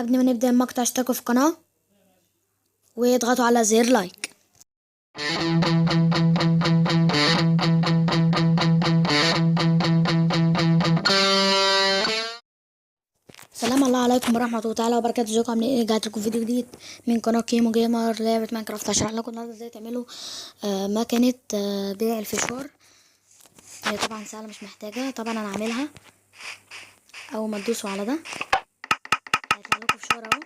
قبل ما نبدأ المقطع اشتركوا في القناة واضغطوا على زر لايك. السلام الله عليكم ورحمة الله تعالى وبركاته. ازيكم عاملين ايه؟ رجعت لكم فيديو جديد من قناة كيمو جيمر لعبة ماينكرافت. هشرح لكم النهارده ازاي تعملوا مكنة بيع الفشار. هي طبعا سهلة مش محتاجة، طبعا انا عاملها. اول ما تدوسوا على ده هيطلع لكم فشار اهو،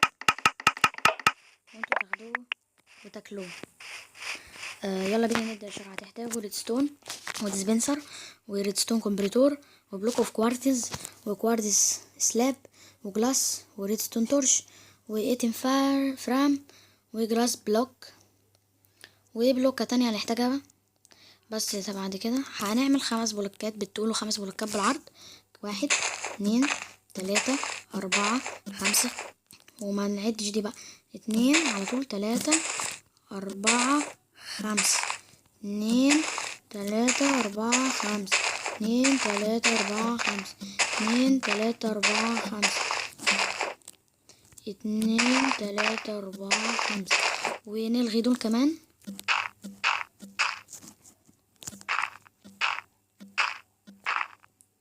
وانتوا تاخدوه وتاكلوه. يلا بينا نبدأ الشرح. هتحتاجوا ريدستون وديسبنسر وريدستون كومبريتور وبلوك اوف كوارتز وكوارتز سلاب وجلاس وريدستون تورش وايتن فرام وجلاس بلوك وبلوكة تانية هنحتاجها. بس بعد كده هنعمل 5 بلوكات بالطول و5 بلوكات بالعرض. 1 2 3 4 5 وما نعدش دي بقى. 2 على طول 3 4 5 2 3 4 5 2 3 4 5 2 3 4 5 2 3 4 5 ونلغي دول كمان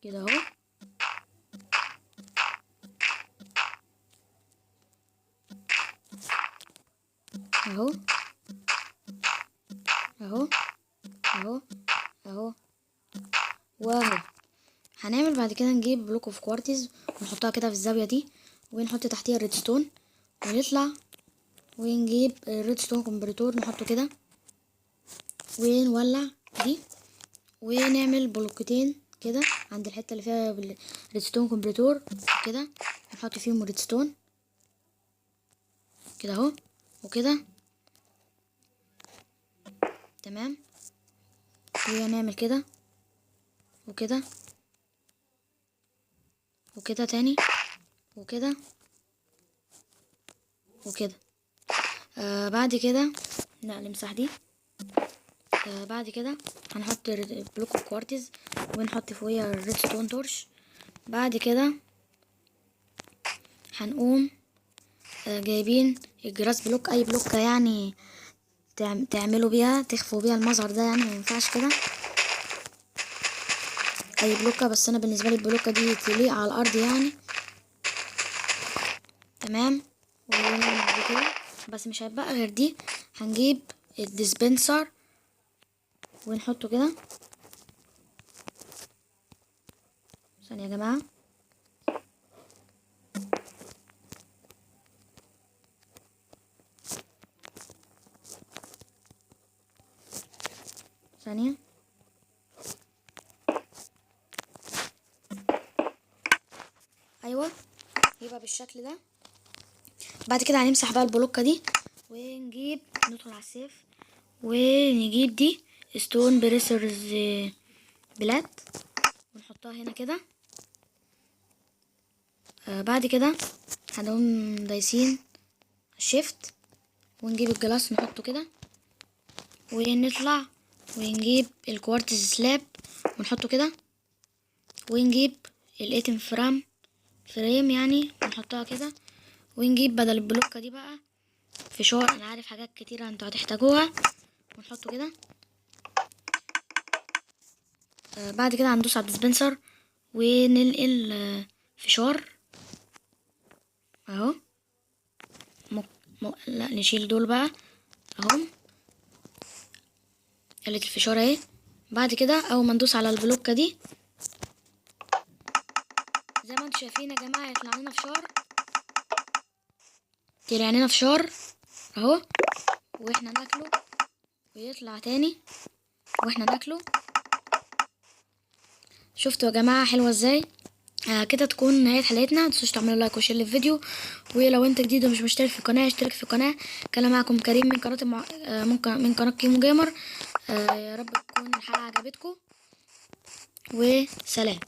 كده اهو. اهو اهو اهو اهو واهو. هنعمل بعد كده نجيب بلوك اوف كوارتز ونحطها كده في الزاوية دي، ونحط تحتيها الريدستون ونطلع ونجيب الريدستون كومبريتور نحطه كده ونولع دي، ونعمل بلوكتين كده عند الحتة اللي فيها الريدستون كومبريتور كده، نحط فيهم الريدستون كده اهو وكده تمام. ونعمل كده وكده وكده تاني وكده وكده. بعد كده لا نمسح دي. بعد كده هنحط بلوك اوف كوارتز ونحط فوقيها الريدستون تورش. بعد كده هنقوم جايبين الجراس بلوك، اي بلوكة يعني تعملوا بيها تخفوا بيها المظهر ده، يعني مينفعش كده اي بلوكة، بس انا بالنسبة لي البلوكة دي تليق على الارض يعني تمام. ونعمل كده بس مش هيبقى غير دي. هنجيب الديسبنسر ونحطه كده. ثانية يا جماعة. ثانية. ايوه يبقى بالشكل ده. بعد كده هنمسح بقى البلوكة دي ونجيب ندخل على السيف ونجيب دي ستون بريسرز بلات ونحطها هنا كده. بعد كده هنقوم دايسين شيفت ونجيب الجلاس نحطه كده ونطلع ونجيب الكوارتز سلاب ونحطه كده ونجيب الايتم فريم يعني ونحطها كده ونجيب بدل البلوكة دي بقى فشار. انا عارف حاجات كتيرة انتوا هتحتاجوها ونحطه كده. بعد كده هندوس على الديسبنسر وننقل فشار اهو. لا نشيل دول بقى اهو، قلت الفشار اهي. بعد كده اول ما ندوس على البلوكة دي زي ما انتوا شايفين يا جماعة يطلع لنا فشار، طلع لنا فشار اهو، واحنا ناكله ويطلع تاني واحنا ناكله. شفتوا يا جماعة حلوة ازاي؟ كده تكون نهاية حلقتنا. متنسوش تعملوا لايك وشير للفيديو، ولو انت جديد ومش مشترك في القناة اشترك في القناة. كان معكم كريم من قناة من قناة كيمو جيمر. يا رب تكون الحلقة عجبتكم وسلام.